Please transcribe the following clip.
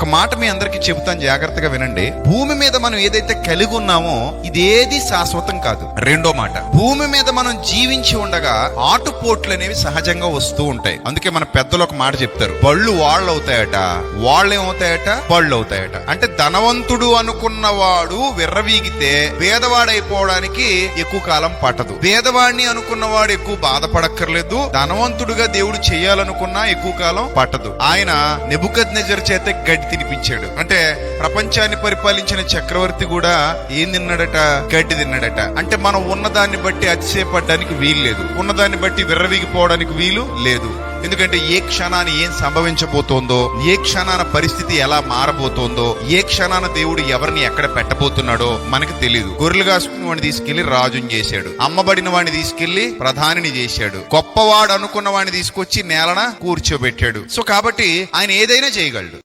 ఒక మాట మీ అందరికి చెబుతాను, జాగ్రత్తగా వినండి. భూమి మీద మనం ఏదైతే కలిగి ఉన్నామో ఇదేది శాశ్వతం కాదు. రెండో మాట, భూమి మీద మనం జీవించి ఉండగా ఆటుపోట్లు అనేవి సహజంగా వస్తూ ఉంటాయి. అందుకే మన పెద్దలు ఒక మాట చెప్తారు, బళ్ళు వాళ్ళు అవుతాయట, వాళ్ళు ఏమవుతాయట, బళ్ళు అవుతాయట. అంటే ధనవంతుడు అనుకున్నవాడు విర్రవీగితే పేదవాడైపోవడానికి ఎక్కువ కాలం పట్టదు. పేదవాడిని అనుకున్నవాడు ఎక్కువ బాధపడక్కర్లేదు. ధనవంతుడుగా దేవుడు చేయాలనుకున్నా ఎక్కువ కాలం పట్టదు. ఆయన నెబుకద్నెజర్ చేత గడ్డి తినిపించాడు. అంటే ప్రపంచాన్ని పరిపాలించిన చక్రవర్తి కూడా ఏం తిన్నాడట? గడ్డి తిన్నాడట. అంటే మనం ఉన్నదాన్ని బట్టి అతిశయపడడానికి వీలు లేదు, ఉన్నదాన్ని బట్టి విర్రవీగిపోవడానికి వీలు లేదు. ఎందుకంటే ఏ క్షణాన్ని ఏం సంభవించబోతోందో, ఏ క్షణాన పరిస్థితి ఎలా మారబోతోందో, ఏ క్షణాన దేవుడు ఎవరిని ఎక్కడ పెట్టబోతున్నాడో మనకు తెలియదు. గొర్రెలు కాసుకున్న వాడిని తీసుకెళ్లి రాజుని చేశాడు, అమ్మబడిన వాడిని తీసుకెళ్లి ప్రధానిని చేశాడు, గొప్పవాడు అనుకున్న వాడిని తీసుకొచ్చి నేలన కూర్చోబెట్టాడు. సో కాబట్టి ఆయన ఏదైనా చేయగలడు.